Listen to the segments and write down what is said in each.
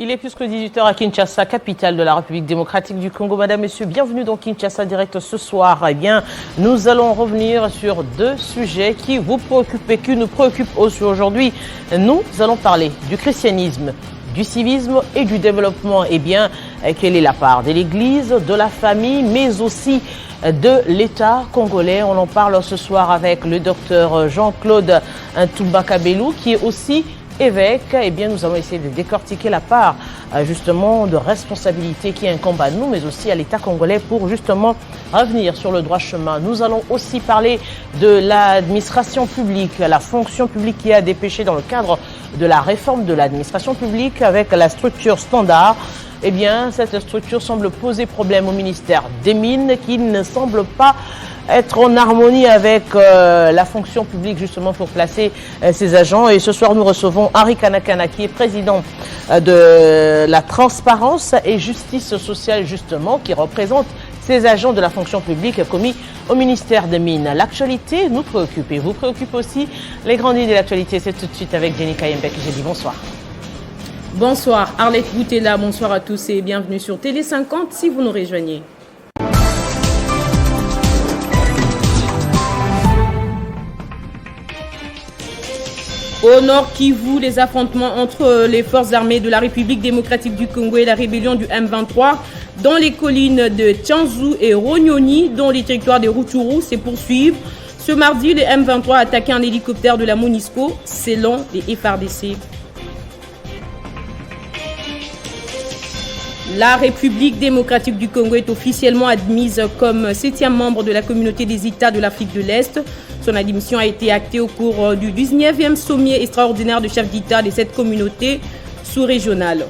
Il est plus que 18h à Kinshasa, capitale de la République démocratique du Congo. Madame, Messieurs, bienvenue dans Kinshasa Direct ce soir. Eh bien, nous allons revenir sur deux sujets qui vous préoccupent et qui nous préoccupent aussi aujourd'hui. Nous allons parler du christianisme, du civisme et du développement. Eh bien, quelle est la part de l'Église, de la famille, mais aussi de l'État congolais? On en parle ce soir avec le docteur Jean-Claude Toumbakabelou, qui est aussi évêque. Eh bien, nous allons essayer de décortiquer la part justement de responsabilité qui incombe à nous, mais aussi à l'État congolais pour justement revenir sur le droit chemin. Nous allons aussi parler de l'administration publique, la fonction publique qui a dépêché dans le cadre de la réforme de l'administration publique avec la structure standard. Eh bien, cette structure semble poser problème au ministère des Mines qui ne semble pas être en harmonie avec la fonction publique justement pour placer ses agents. Et ce soir, nous recevons Henri Kanakana qui est président de la transparence et justice sociale justement, qui représente ces agents de la fonction publique commis au ministère des Mines. L'actualité nous préoccupe et vous préoccupe aussi. Les grandes idées de l'actualité, c'est tout de suite avec Jenny Kayembe qui j'ai dit bonsoir. Bonsoir, Arlette Boutella, bonsoir à tous et bienvenue sur Télé 50 si vous nous rejoignez. Au nord Kivu, les affrontements entre les forces armées de la République démocratique du Congo et la rébellion du M23 dans les collines de Tchanzu et Ronyoni, dans les territoires de Rutshuru, se poursuivent. Ce mardi, le M23 a attaqué un hélicoptère de la MONUSCO, selon les FARDC. La République démocratique du Congo est officiellement admise comme 7e membre de la communauté des États de l'Afrique de l'Est. Son admission a été actée au cours du 19e sommet extraordinaire de chefs d'État de cette communauté sous-régionale.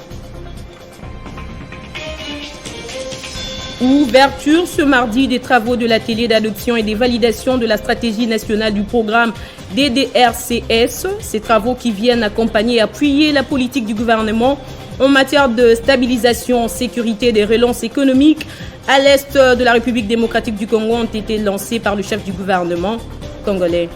Ouverture ce mardi des travaux de l'atelier d'adoption et des validations de la stratégie nationale du programme DDRCS. Ces travaux qui viennent accompagner et appuyer la politique du gouvernement en matière de stabilisation, sécurité et des relances économiques à l'est de la République démocratique du Congo ont été lancés par le chef du gouvernement congolais.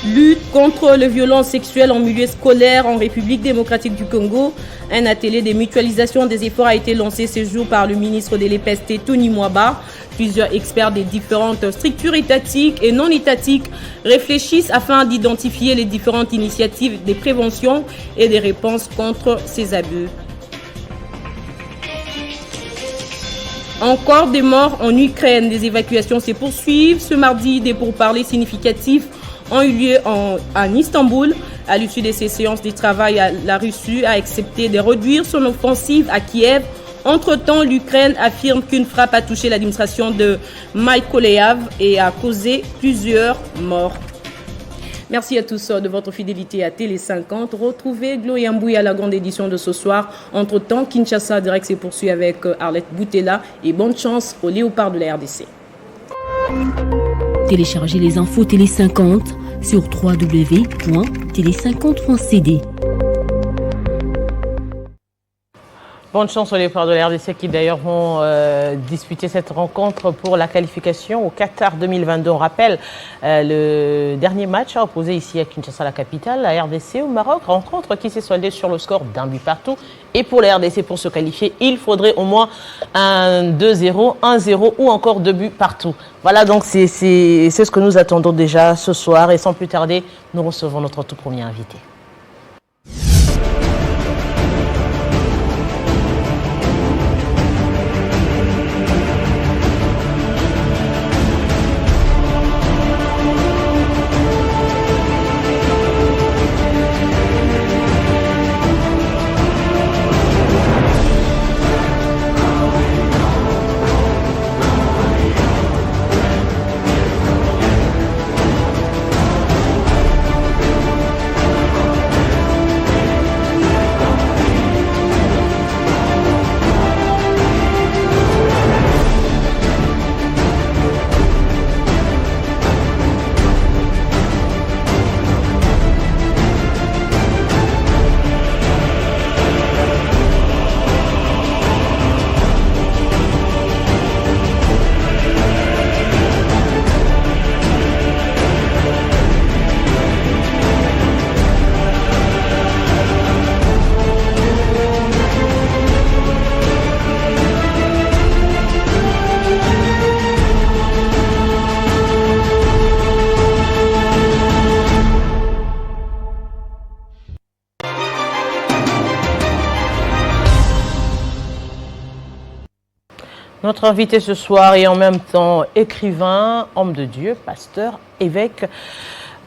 Lutte contre les violences sexuelles en milieu scolaire en République démocratique du Congo. Un atelier de mutualisation des efforts a été lancé ce jour par le ministre de l'EPST, Tony Mwaba. Plusieurs experts des différentes structures étatiques et non étatiques réfléchissent afin d'identifier les différentes initiatives de prévention et de réponses contre ces abus. Encore des morts en Ukraine. Des évacuations se poursuivent. Ce mardi, des pourparlers significatifs ont eu lieu en Istanbul. À l'issue de ces séances de travail, la Russie a accepté de réduire son offensive à Kiev. Entre-temps, l'Ukraine affirme qu'une frappe a touché l'administration de Mykolaiv et a causé plusieurs morts. Merci à tous de votre fidélité à Télé 50. Retrouvez Gloria Mbouya à la grande édition de ce soir. Entre-temps, Kinshasa Direct se poursuit avec Arlette Boutella et bonne chance aux léopards de la RDC. Téléchargez les infos Télé 50 sur www.tele50.cd. Bonne chance aux léopards de la RDC qui d'ailleurs vont disputer cette rencontre pour la qualification au Qatar 2022. On rappelle le dernier match à opposer ici à Kinshasa, la capitale, la RDC au Maroc. Rencontre qui s'est soldée sur le score d'un but partout. Et pour la RDC, pour se qualifier, il faudrait au moins un 2-0, 1-0 ou encore 2 buts partout. Voilà, donc c'est ce que nous attendons déjà ce soir. Et sans plus tarder, nous recevons notre tout premier invité. Notre invité ce soir est en même temps écrivain, homme de Dieu, pasteur, évêque,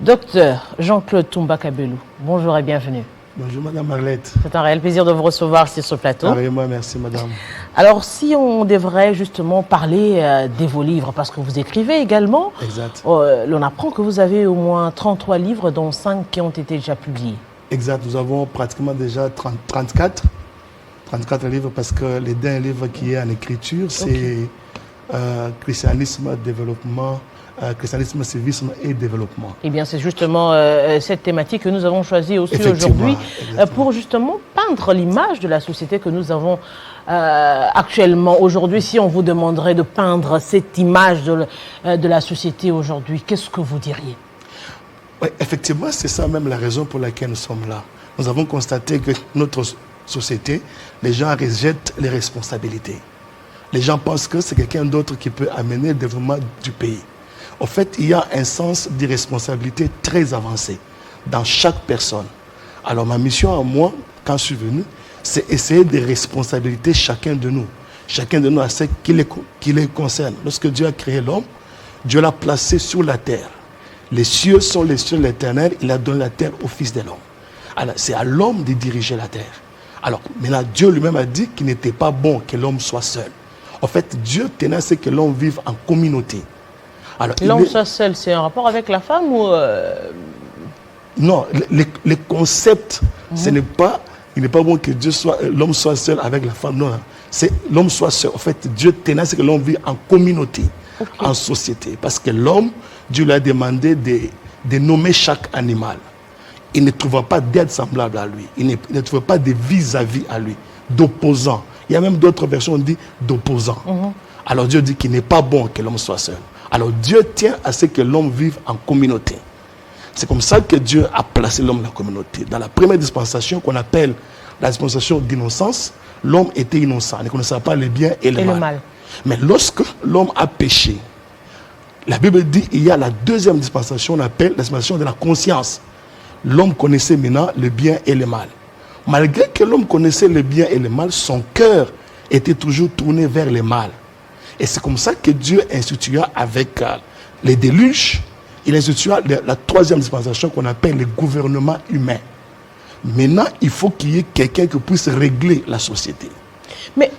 docteur Jean-Claude Toumba Kabelou. Bonjour et bienvenue. Bonjour Madame Marlette. C'est un réel plaisir de vous recevoir sur ce plateau. Carrément, merci Madame. Alors si on devrait justement parler de vos livres, parce que vous écrivez également, Exact. On apprend que vous avez au moins 33 livres, dont 5 qui ont été déjà publiés. Exact, nous avons pratiquement déjà 34 livres parce que les derniers livres qui est en écriture, c'est christianisme, développement, christianisme, civisme et développement. Eh bien, c'est justement cette thématique que nous avons choisie aussi Effectivement, aujourd'hui pour justement peindre l'image de la société que nous avons actuellement. Aujourd'hui, si on vous demanderait de peindre cette image de la société aujourd'hui, qu'est-ce que vous diriez? Oui, effectivement, c'est ça même la raison pour laquelle nous sommes là. Nous avons constaté que notre société, les gens rejettent les responsabilités. Les gens pensent que c'est quelqu'un d'autre qui peut amener le développement du pays. En fait, il y a un sens d'irresponsabilité très avancé dans chaque personne. Alors ma mission à moi, quand je suis venu, c'est essayer de responsabiliser chacun de nous. Chacun de nous a ce qui les concerne. Lorsque Dieu a créé l'homme, Dieu l'a placé sur la terre. Les cieux sont les cieux de l'Éternel, il a donné la terre au Fils de l'homme. Alors c'est à l'homme de diriger la terre. Alors maintenant, Dieu lui-même a dit qu'il n'était pas bon que l'homme soit seul. En fait, Dieu tenait à ce que l'homme vive en communauté. L'homme soit seul, c'est un rapport avec la femme ou Non, les concepts, ce n'est pas, il n'est pas bon que l'homme soit seul avec la femme. Non, c'est l'homme soit seul. En fait, Dieu tenait à ce que l'homme vive en communauté, en société. Parce que l'homme, Dieu lui a demandé de nommer chaque animal. Il ne trouvera pas d'aide semblable à lui. Il ne trouvera pas de vis-à-vis à lui, d'opposants. Il y a même d'autres versions qui disent d'opposants. Alors Dieu dit qu'il n'est pas bon que l'homme soit seul. Alors Dieu tient à ce que l'homme vive en communauté. C'est comme ça que Dieu a placé l'homme dans la communauté. Dans la première dispensation qu'on appelle la dispensation d'innocence, l'homme était innocent, il ne connaissait pas le bien et le mal. Mais lorsque l'homme a péché, la Bible dit qu'il y a la deuxième dispensation, on appelle la dispensation de la conscience. L'homme connaissait maintenant le bien et le mal. Malgré que l'homme connaissait le bien et le mal, son cœur était toujours tourné vers le mal. Et c'est comme ça que Dieu institua avec les déluges, il institua la troisième dispensation qu'on appelle le gouvernement humain. Maintenant, il faut qu'il y ait quelqu'un qui puisse régler la société. Mais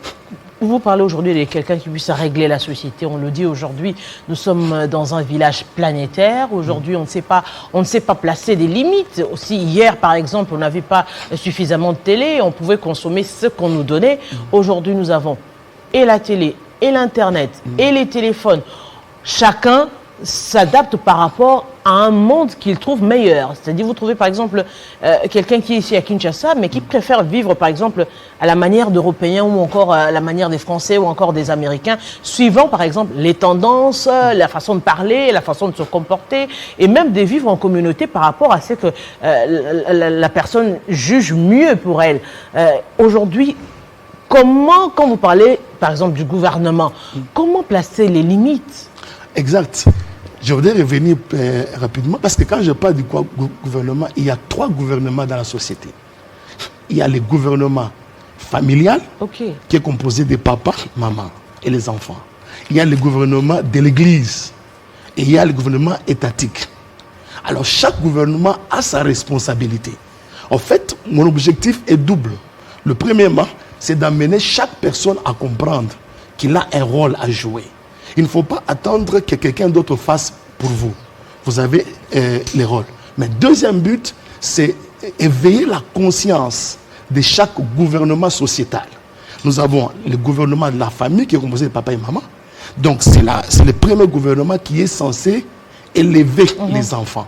vous parlez aujourd'hui de quelqu'un qui puisse régler la société. On le dit aujourd'hui, nous sommes dans un village planétaire. Aujourd'hui, on ne sait pas placer des limites. Aussi, hier, par exemple, on n'avait pas suffisamment de télé. On pouvait consommer ce qu'on nous donnait. Aujourd'hui, nous avons et la télé, et l'Internet, et les téléphones. Chacun s'adapte par rapport à un monde qu'il trouve meilleur. C'est-à-dire, vous trouvez par exemple quelqu'un qui est ici à Kinshasa, mais qui préfère vivre par exemple à la manière d'Européens ou encore à la manière des Français ou encore des Américains, suivant par exemple les tendances, la façon de parler, la façon de se comporter, et même de vivre en communauté par rapport à ce que la personne juge mieux pour elle. Aujourd'hui, comment, quand vous parlez, par exemple, du gouvernement, comment placer les limites? Exact. Je voudrais revenir rapidement, parce que quand je parle du gouvernement, il y a 3 gouvernements dans la société. Il y a le gouvernement familial, qui est composé de papa, maman et les enfants. Il y a le gouvernement de l'église, et il y a le gouvernement étatique. Alors, chaque gouvernement a sa responsabilité. En fait, mon objectif est double. Le premièrement, c'est d'amener chaque personne à comprendre qu'il a un rôle à jouer. Il ne faut pas attendre que quelqu'un d'autre fasse pour vous. Vous avez les rôles. Mais deuxième but, c'est éveiller la conscience de chaque gouvernement sociétal. Nous avons le gouvernement de la famille qui est composé de papa et maman. Donc c'est le premier gouvernement qui est censé élever les enfants.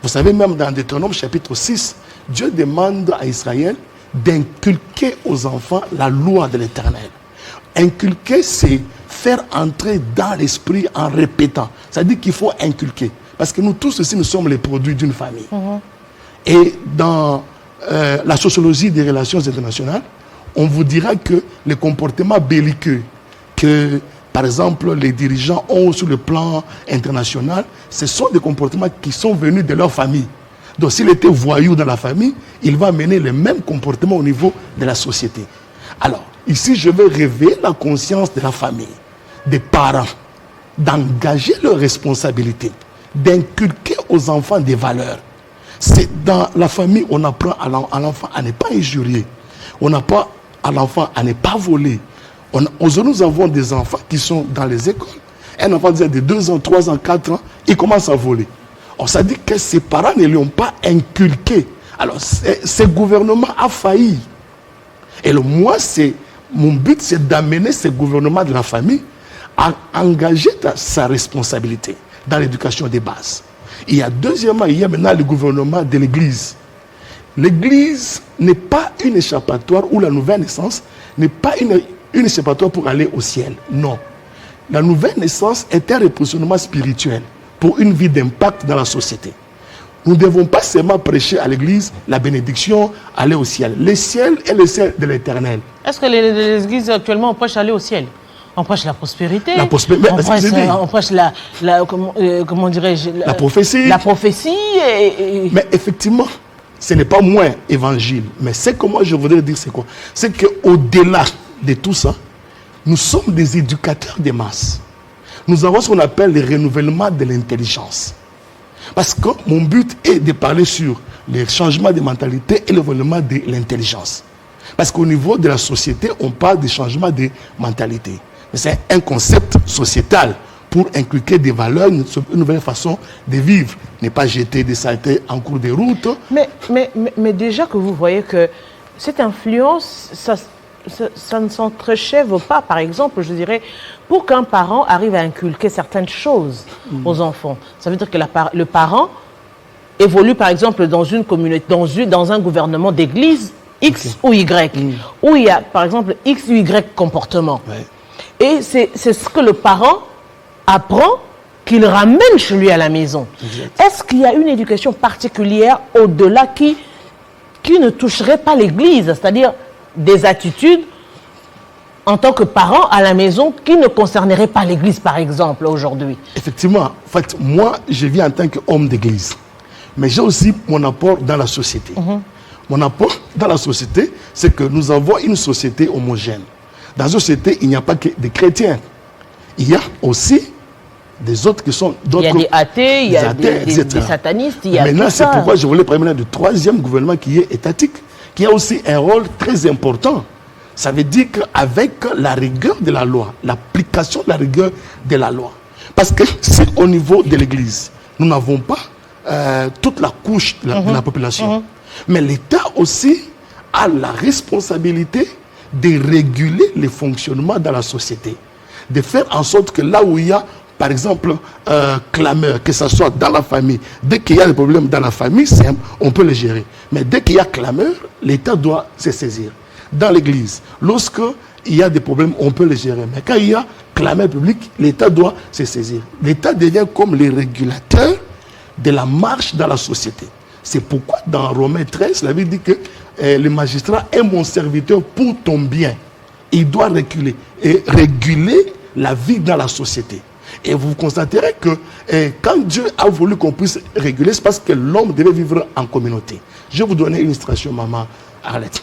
Vous savez, même dans Deutéronome chapitre 6, Dieu demande à Israël d'inculquer aux enfants la loi de l'Éternel. Inculquer, c'est faire entrer dans l'esprit en répétant. C'est-à-dire qu'il faut inculquer. Parce que nous tous ici, nous sommes les produits d'une famille. Et dans la sociologie des relations internationales, on vous dira que les comportements belliqueux que, par exemple, les dirigeants ont sur le plan international, ce sont des comportements qui sont venus de leur famille. Donc s'il était voyou dans la famille, il va mener le même comportement au niveau de la société. Alors, ici, je veux réveiller la conscience de la famille. des parents d'engager leurs responsabilités, d'inculquer aux enfants des valeurs. C'est dans la famille, on apprend à l'enfant à ne pas injurier. On apprend à l'enfant à ne pas voler. Aujourd'hui, nous avons des enfants qui sont dans les écoles. Un enfant de 2 ans, 3 ans, 4 ans, il commence à voler. On s'est dit que ses parents ne lui ont pas inculqué. Alors, ce gouvernement a failli. Et moi, mon but, c'est d'amener ce gouvernement de la famille à engager sa responsabilité dans l'éducation des bases. Deuxièmement, il y a maintenant le gouvernement de l'Église. L'Église n'est pas une échappatoire, ou la nouvelle naissance n'est pas une échappatoire pour aller au ciel. Non. La nouvelle naissance est un repositionnement spirituel pour une vie d'impact dans la société. Nous ne devons pas seulement prêcher à l'Église la bénédiction, aller au ciel. Le ciel est le ciel de l'Éternel. Est-ce que les églises actuellement prêchent aller au ciel? On prêche la prospérité. La prospérité. On prêche comment dirais-je, la prophétie. La prophétie. Mais effectivement, ce n'est pas moins évangile. Mais c'est que moi je voudrais dire, c'est quoi? C'est qu'au-delà de tout ça, nous sommes des éducateurs des masses. Nous avons ce qu'on appelle le renouvellement de l'intelligence. Parce que mon but est de parler sur les changements de mentalité et le renouvellement de l'intelligence. Parce qu'au niveau de la société, on parle de changement de mentalité. C'est un concept sociétal pour inculquer des valeurs, une nouvelle façon de vivre. Ne pas jeter des saletés en cours de route. Mais déjà que vous voyez que cette influence, ça ne s'entrechève pas. Par exemple, je dirais, pour qu'un parent arrive à inculquer certaines choses aux enfants, ça veut dire que le parent évolue, par exemple, dans une communauté, dans un gouvernement d'église X ou Y, où il y a, par exemple, X ou Y comportement. Ouais. Et c'est ce que le parent apprend, qu'il ramène chez lui à la maison. Est-ce qu'il y a une éducation particulière au-delà qui ne toucherait pas l'Église, c'est-à-dire des attitudes en tant que parent à la maison qui ne concerneraient pas l'Église, par exemple, aujourd'hui? Effectivement. En fait, moi, je vis en tant qu'homme d'Église. Mais j'ai aussi mon apport dans la société. Mon apport dans la société, c'est que nous avons une société homogène. Dans une société, il n'y a pas que des chrétiens. Il y a aussi des autres qui sont d'autres. Il y a des athées, il y a des satanistes. Il y a maintenant, c'est pourquoi je voulais parler du troisième gouvernement qui est étatique, qui a aussi un rôle très important. Ça veut dire qu'avec la rigueur de la loi, l'application de la rigueur de la loi, parce que c'est au niveau de l'Église, nous n'avons pas toute la couche de la population. Mais l'État aussi a la responsabilité de réguler le fonctionnement dans la société, de faire en sorte que là où il y a, par exemple, clameur, que ce soit dans la famille, dès qu'il y a des problèmes dans la famille, on peut les gérer. Mais dès qu'il y a clameur, l'État doit se saisir. Dans l'Église, lorsque il y a des problèmes, on peut les gérer. Mais quand il y a clameur publique, l'État doit se saisir. L'État devient comme les régulateurs de la marche dans la société. C'est pourquoi dans Romains 13, la Bible dit que le magistrat est mon serviteur pour ton bien. Il doit réguler la vie dans la société. Et vous constaterez que quand Dieu a voulu qu'on puisse réguler, c'est parce que l'homme devait vivre en communauté. Je vais vous donner une illustration, maman Arlette.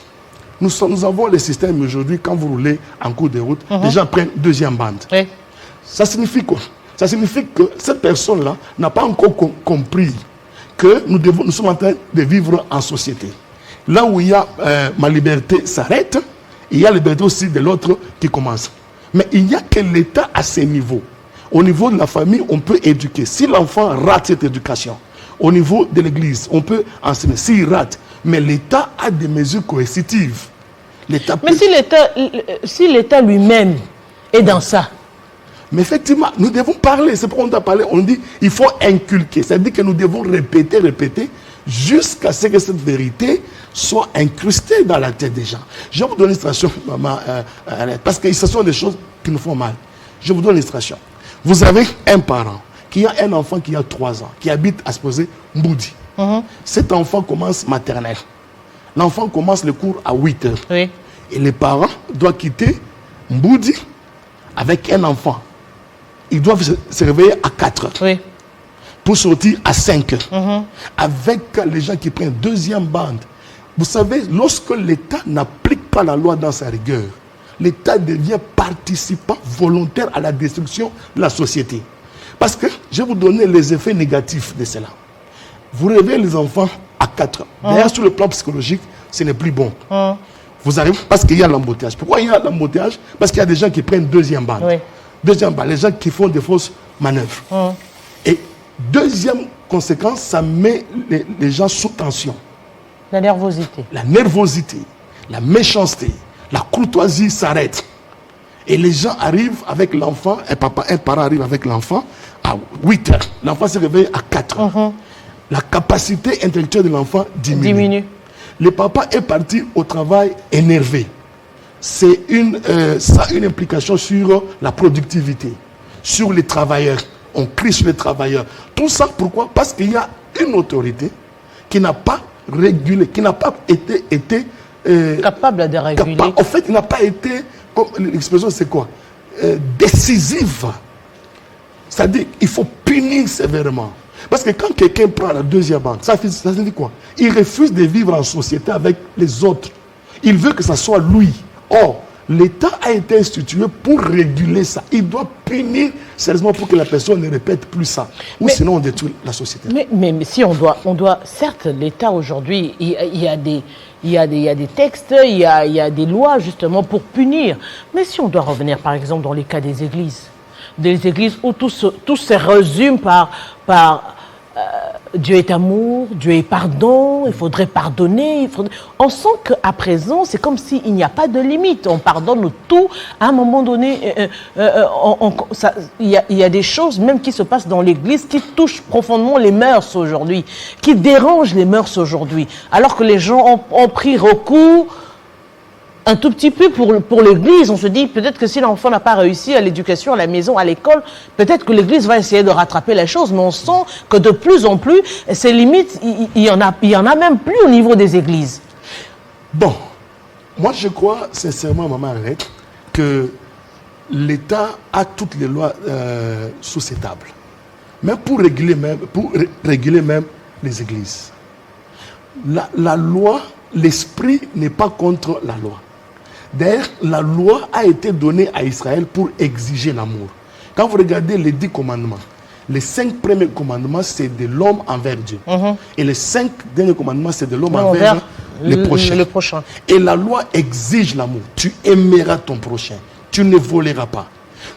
Nous avons le système aujourd'hui, quand vous roulez en cours de route, les gens prennent deuxième bande. Oui. Ça signifie quoi? Ça signifie que cette personne-là n'a pas encore compris que nous sommes en train de vivre en société. Là où il y a ma liberté s'arrête, il y a la liberté aussi de l'autre qui commence. Mais il n'y a que l'État à ce niveau. Au niveau de la famille, on peut éduquer. Si l'enfant rate cette éducation, au niveau de l'Église, on peut enseigner. S'il rate, mais l'État a des mesures coercitives. Mais si l'État lui-même est dans ça. Mais effectivement, nous devons parler. C'est pourquoi on doit parler. On dit il faut inculquer. C'est-à-dire que nous devons répéter, jusqu'à ce que cette vérité soit incrustée dans la tête des gens. Je vais vous donner une illustration, maman, parce que ce sont des choses qui nous font mal. Je vous donne une illustration. Vous avez un parent qui a un enfant qui a 3 ans, qui habite à supposer Mboudi. Cet enfant commence maternelle. L'enfant commence le cours à 8 heures. Oui. Et les parents doivent quitter Mboudi avec un enfant. Ils doivent se réveiller à 4 heures. Oui. Pour sortir à 5 heures. Avec les gens qui prennent deuxième bande. Vous savez, lorsque l'État n'applique pas la loi dans sa rigueur, l'État devient participant volontaire à la destruction de la société. Parce que, je vais vous donner les effets négatifs de cela. Vous réveillez les enfants à 4 ans. D'ailleurs, sur le plan psychologique, ce n'est plus bon. Vous arrivez parce qu'il y a l'embouteillage. Pourquoi il y a l'embouteillage? Parce qu'il y a des gens qui prennent deuxième bande. Oui. Deuxième bande, les gens qui font des fausses manœuvres. Et deuxième conséquence, ça met les gens sous tension. La nervosité. La nervosité, la méchanceté, la courtoisie s'arrête. Et les gens arrivent avec l'enfant, un parent arrive avec l'enfant à 8 heures. L'enfant se réveille à 4 heures. La capacité intellectuelle de l'enfant diminue. Le papa est parti au travail énervé. Ça a une implication sur la productivité, sur les travailleurs. On crie sur les travailleurs. Tout ça, pourquoi? Parce qu'il y a une autorité qui n'a pas régulé, qui n'a pas été capable de réguler. En fait, il n'a pas été, comme l'expression c'est quoi? Décisive. C'est-à-dire qu'il faut punir sévèrement. Parce que quand quelqu'un prend la deuxième bande, ça signifie quoi? Il refuse de vivre en société avec les autres. Il veut que ça soit lui. Or, l'État a été institué pour réguler ça. Il doit punir sérieusement pour que la personne ne répète plus ça. Ou sinon on détruit la société. Mais si on doit, certes, l'État aujourd'hui, il y a des textes, il y a des lois justement pour punir. Mais si on doit revenir par exemple dans les cas des églises où tout se résume par Dieu est amour, Dieu est pardon, il faudrait pardonner. On sent qu'à présent, c'est comme s'il n'y a pas de limite. On pardonne tout. À un moment donné, il y a des choses même qui se passent dans l'Église qui touchent profondément les mœurs aujourd'hui, qui dérangent les mœurs aujourd'hui. Alors que les gens ont pris recours un tout petit peu pour l'Église. On se dit peut-être que si l'enfant n'a pas réussi à l'éducation, à la maison, à l'école, peut-être que l'Église va essayer de rattraper la chose. Mais on sent que de plus en plus, ces limites, il y en a même plus au niveau des églises. Bon, moi je crois sincèrement, Maman Arrête, que l'État a toutes les lois sous ses tables. Mais pour réguler même les églises. La loi, l'esprit n'est pas contre la loi. D'ailleurs, la loi a été donnée à Israël pour exiger l'amour. Quand vous regardez les 10 commandements, les 5 premiers commandements, c'est de l'homme envers Dieu. Et les 5 derniers commandements, c'est de l'homme envers le prochain. Et la loi exige l'amour. Tu aimeras ton prochain. Tu ne voleras pas.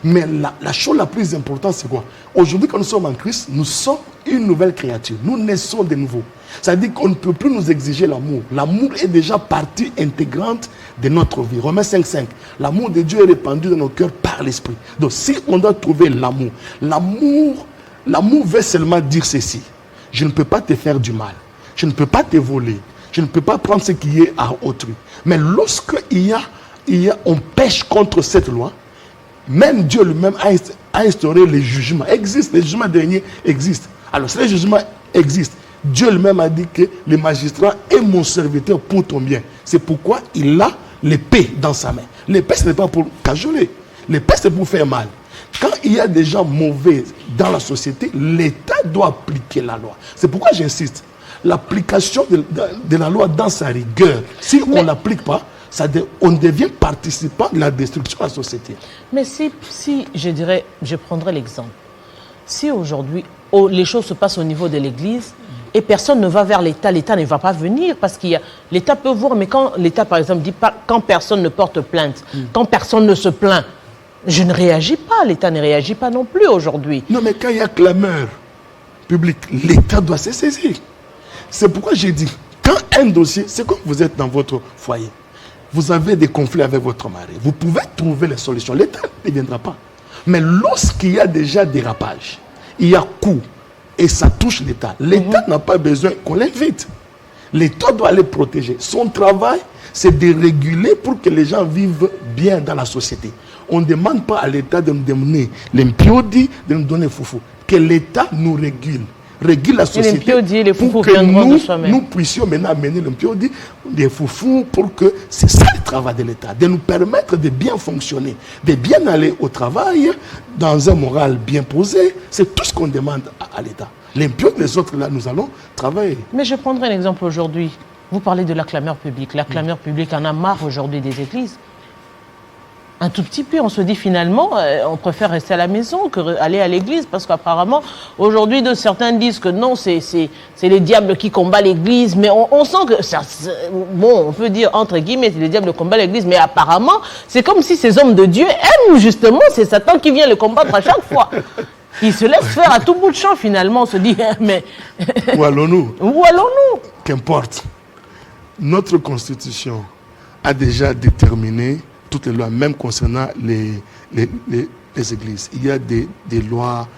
Mais la chose la plus importante, c'est quoi? Aujourd'hui, quand nous sommes en Christ, nous sommes une nouvelle créature. Nous naissons de nouveau. Ça veut dire qu'on ne peut plus nous exiger l'amour. L'amour est déjà partie intégrante de notre vie. Romains 5,5. L'amour de Dieu est répandu dans nos cœurs par l'Esprit. Donc, si on doit trouver l'amour, l'amour veut seulement dire ceci. Je ne peux pas te faire du mal. Je ne peux pas te voler. Je ne peux pas prendre ce qui est à autrui. Mais lorsque on pêche contre cette loi, même Dieu lui-même a instauré les jugements. Les jugements derniers existent. Alors, si les jugements existent, Dieu lui-même a dit que le magistrat est mon serviteur pour ton bien. C'est pourquoi il a l'épée dans sa main. L'épée, ce n'est pas pour cajoler. L'épée, c'est pour faire mal. Quand il y a des gens mauvais dans la société, l'État doit appliquer la loi. C'est pourquoi j'insiste. L'application de la loi dans sa rigueur, si on ne l'applique pas, on devient participant de la destruction de la société. Mais si je prendrais l'exemple. Si aujourd'hui, les choses se passent au niveau de l'Église et personne ne va vers l'État, l'État ne va pas venir parce l'État peut voir, mais quand l'État, par exemple, dit pas, quand personne ne porte plainte, quand personne ne se plaint, je ne réagis pas, l'État ne réagit pas non plus aujourd'hui. Non, mais quand il y a clameur publique, l'État doit se saisir. C'est pourquoi j'ai dit, quand un dossier, c'est comme vous êtes dans votre foyer, vous avez des conflits avec votre mari, vous pouvez trouver les solutions. L'État ne viendra pas. Mais lorsqu'il y a déjà dérapage, il y a coup, et ça touche l'État, l'État n'a pas besoin qu'on l'invite. L'État doit les protéger. Son travail, c'est de réguler pour que les gens vivent bien dans la société. On ne demande pas à l'État de nous donner l'impiodi, de nous donner foufou. Que l'État nous régule la société pour que nous puissions maintenant amener l'impiodi, des foufous, pour que c'est ça le travail de l'État, de nous permettre de bien fonctionner, de bien aller au travail, dans un moral bien posé. C'est tout ce qu'on demande à l'État. L'impiodi, les autres, là, nous allons travailler. Mais je prendrai un exemple aujourd'hui. Vous parlez de la clameur publique. La clameur publique en a marre aujourd'hui des églises. Un tout petit peu, on se dit finalement, on préfère rester à la maison que aller à l'église, parce qu'apparemment, aujourd'hui, certains disent que non, c'est les diables qui combattent l'église, mais on sent que, bon, on peut dire entre guillemets, c'est les diables qui combattent l'église, mais apparemment, c'est comme si ces hommes de Dieu aiment justement, c'est Satan qui vient le combattre à chaque fois. Il se laisse faire à tout bout de champ finalement, on se dit, mais... Où allons-nous? Où allons-nous? Qu'importe. Notre constitution a déjà déterminé toutes les lois, même concernant les églises. Il y a des lois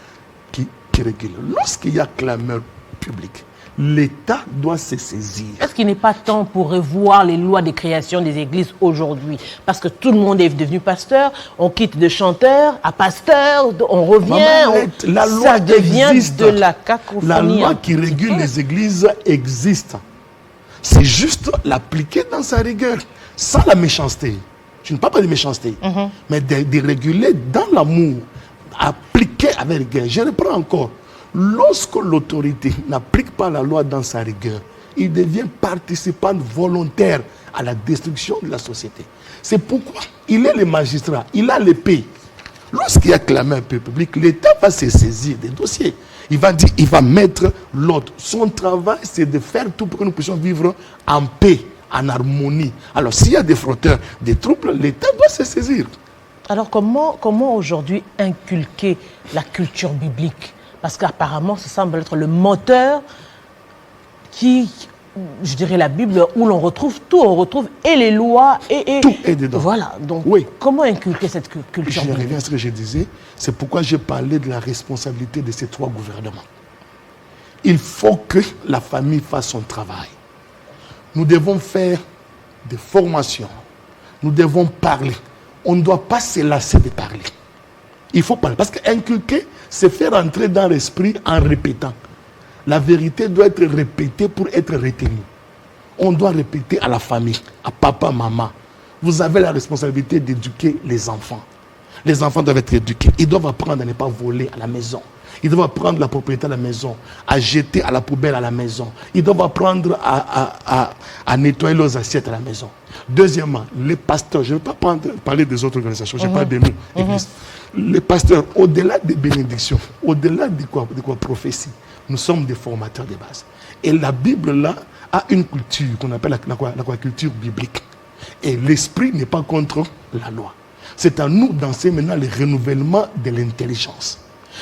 qui régulent. Lorsqu'il y a clameur publique, l'État doit se saisir. Est-ce qu'il n'est pas temps pour revoir les lois de création des églises aujourd'hui? Parce que tout le monde est devenu pasteur, on quitte de chanteur à pasteur, on revient, la loi ça devient existe. De la cacophonie. La loi qui régule les églises existe. C'est juste l'appliquer dans sa rigueur, sans la méchanceté. Je ne parle pas de méchanceté, mais de réguler dans l'amour, appliquer avec rigueur. Je reprends encore. Lorsque l'autorité n'applique pas la loi dans sa rigueur, il devient participant volontaire à la destruction de la société. C'est pourquoi il est le magistrat, il a l'épée. Lorsqu'il y a clameur publique, l'État va se saisir des dossiers. Il va dire, il va mettre l'ordre. Son travail, c'est de faire tout pour que nous puissions vivre en paix, en harmonie. Alors, s'il y a des frotteurs, des troubles, l'État doit se saisir. Alors, comment aujourd'hui inculquer la culture biblique? Parce qu'apparemment, ça semble être le moteur qui, je dirais la Bible, où l'on retrouve tout, on retrouve et les lois et... Tout est dedans. Voilà, donc oui. Comment inculquer cette culture biblique? Je reviens à ce que je disais, c'est pourquoi j'ai parlé de la responsabilité de ces trois gouvernements. Il faut que la famille fasse son travail. Nous devons faire des formations. Nous devons parler. On ne doit pas se lasser de parler. Il faut parler. Parce qu'inculquer, c'est faire entrer dans l'esprit en répétant. La vérité doit être répétée pour être retenue. On doit répéter à la famille, à papa, maman. Vous avez la responsabilité d'éduquer les enfants. Les enfants doivent être éduqués. Ils doivent apprendre à ne pas voler à la maison. Ils doivent apprendre la propriété à la maison, à jeter à la poubelle à la maison. Ils doivent apprendre à nettoyer leurs assiettes à la maison. Deuxièmement, les pasteurs, je ne vais pas parler des autres organisations, je parle de nous, Église. Les pasteurs, au-delà des bénédictions, au-delà de quoi prophétie, nous sommes des formateurs de base. Et la Bible, là, a une culture qu'on appelle la culture biblique. Et l'esprit n'est pas contre la loi. C'est à nous d'enseigner maintenant le renouvellement de l'intelligence.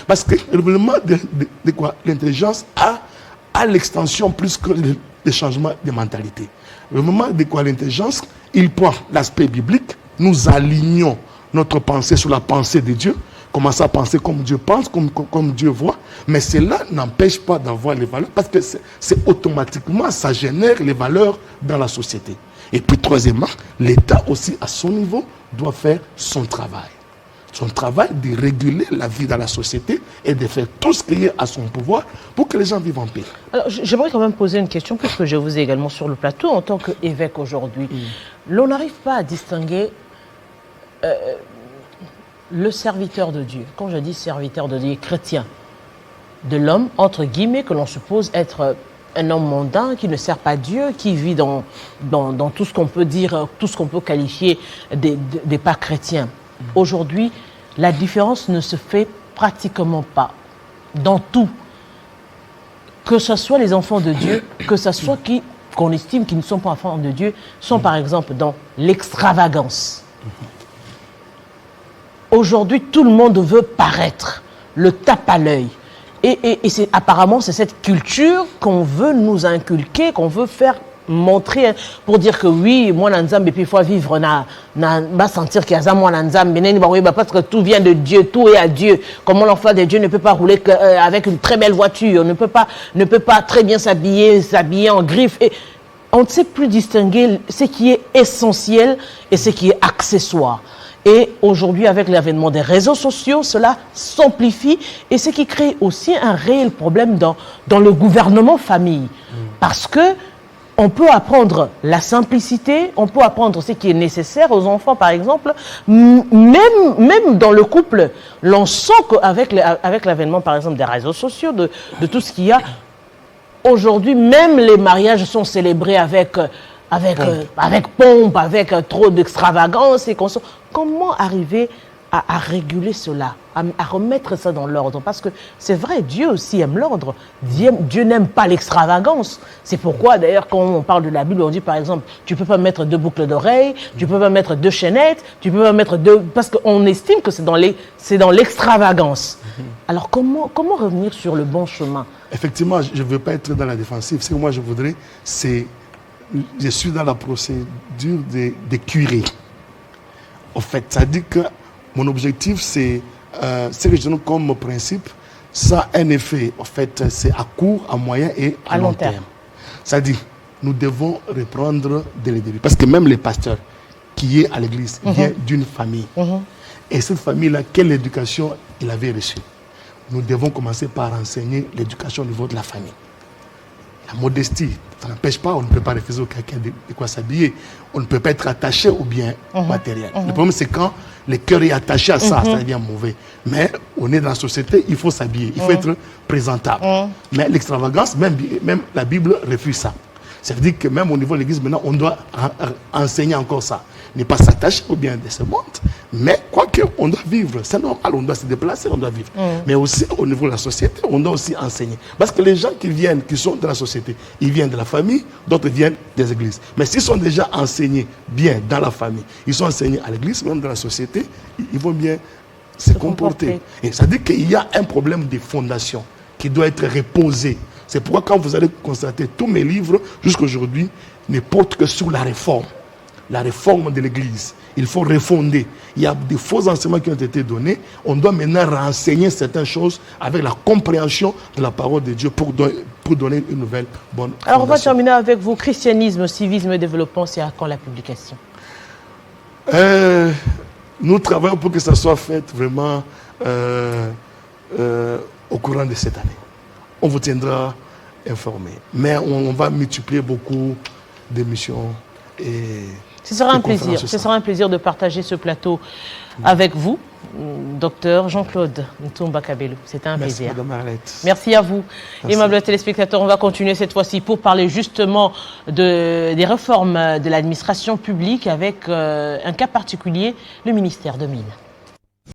Parce que le renouvellement de quoi? L'intelligence a l'extension plus que le changement de mentalité. Le renouvellement de quoi? L'intelligence, il prend l'aspect biblique, nous alignons notre pensée sur la pensée de Dieu, commencer à penser comme Dieu pense, comme Dieu voit, mais cela n'empêche pas d'avoir les valeurs, parce que c'est automatiquement, ça génère les valeurs dans la société. Et puis troisièmement, l'État aussi à son niveau doit faire son travail. Son travail de réguler la vie dans la société et de faire tout ce qui est à son pouvoir pour que les gens vivent en paix. Alors, j'aimerais quand même poser une question, puisque je vous ai également sur le plateau en tant qu'évêque aujourd'hui. L'on n'arrive pas à distinguer le serviteur de Dieu, quand je dis serviteur de Dieu, chrétien, de l'homme, entre guillemets, que l'on suppose être un homme mondain qui ne sert pas Dieu, qui vit dans tout ce qu'on peut dire, tout ce qu'on peut qualifier des pas chrétiens. Aujourd'hui, la différence ne se fait pratiquement pas dans tout. Que ce soit les enfants de Dieu, que ce soit qu'on estime qui ne sont pas enfants de Dieu, sont par exemple dans l'extravagance. Aujourd'hui, tout le monde veut paraître, le tape à l'œil. Et apparemment, c'est cette culture qu'on veut nous inculquer, qu'on veut faire montrer pour dire que oui, moi, Nanzambe, et puis il faut vivre, va sentir qu'il y a moi, Nanzambe, parce que tout vient de Dieu, tout est à Dieu. Comment l'enfant de Dieu ne peut pas rouler avec une très belle voiture, ne peut pas très bien s'habiller en griffe. Et on ne sait plus distinguer ce qui est essentiel et ce qui est accessoire. Et aujourd'hui, avec l'avènement des réseaux sociaux, cela s'amplifie et ce qui crée aussi un réel problème dans le gouvernement famille. Parce que on peut apprendre la simplicité, on peut apprendre ce qui est nécessaire aux enfants, par exemple. Même dans le couple, l'on sent qu'avec l'avènement, par exemple, des réseaux sociaux, de tout ce qu'il y a, aujourd'hui, même les mariages sont célébrés avec avec pompe, avec trop d'extravagance et comment arriver à réguler cela, à remettre ça dans l'ordre? Parce que c'est vrai, Dieu aussi aime l'ordre. Dieu n'aime pas l'extravagance. C'est pourquoi, d'ailleurs, quand on parle de la Bible, on dit, par exemple, tu ne peux pas mettre 2 boucles d'oreilles, tu ne peux pas mettre 2 chaînettes, tu ne peux pas mettre 2... Parce qu'on estime que c'est dans l'extravagance. Alors, comment revenir sur le bon chemin? Effectivement, je ne veux pas être dans la défensive. Ce que moi, je voudrais, c'est... Je suis dans la procédure des curés. En fait, ça dit que mon objectif, c'est ce que je donne comme principe, ça a un effet, en fait, c'est à court, à moyen et à long terme. Ça dit, nous devons reprendre dès le début. Parce que même les pasteurs qui est à l'église viennent d'une famille. Et cette famille-là, quelle éducation il avait reçue? Nous devons commencer par enseigner l'éducation au niveau de la famille. La modestie, ça n'empêche pas, on ne peut pas refuser au quelqu'un de quoi s'habiller. On ne peut pas être attaché au bien matériel. Le problème, c'est quand le cœur est attaché à ça, ça devient mauvais. Mais on est dans la société, il faut s'habiller, il faut être présentable. Mais l'extravagance, même la Bible refuse ça. Ça veut dire que même au niveau de l'église, maintenant, on doit enseigner encore ça. Ne pas s'attacher au bien de ce monde, mais quoique, on doit vivre. C'est normal, on doit se déplacer, on doit vivre. Mais aussi, au niveau de la société, on doit aussi enseigner. Parce que les gens qui viennent, qui sont dans la société, ils viennent de la famille, d'autres viennent des églises. Mais s'ils sont déjà enseignés bien dans la famille, ils sont enseignés à l'église, même dans la société, ils vont bien se comporter. Et ça dit qu'il y a un problème de fondation qui doit être reposé. C'est pourquoi quand vous allez constater tous mes livres, jusqu'à aujourd'hui, ne portent que sur la réforme de l'Église. Il faut refonder. Il y a des faux enseignements qui ont été donnés. On doit maintenant renseigner certaines choses avec la compréhension de la parole de Dieu pour donner une nouvelle bonne fondation. Alors on va terminer avec vous. Christianisme, civisme et développement, c'est à quand la publication? Nous travaillons pour que ça soit fait vraiment au courant de cette année. On vous tiendra informé. Mais on va multiplier beaucoup d'émissions et ce sera un plaisir. Ce sera un plaisir de partager ce plateau avec vous, docteur Jean-Claude Ntumba Kabelo. C'était un plaisir. Merci, Madame Arlette. Merci à vous. Merci. Aimables téléspectateurs, on va continuer cette fois-ci pour parler justement des réformes de l'administration publique avec un cas particulier, le ministère de Mines.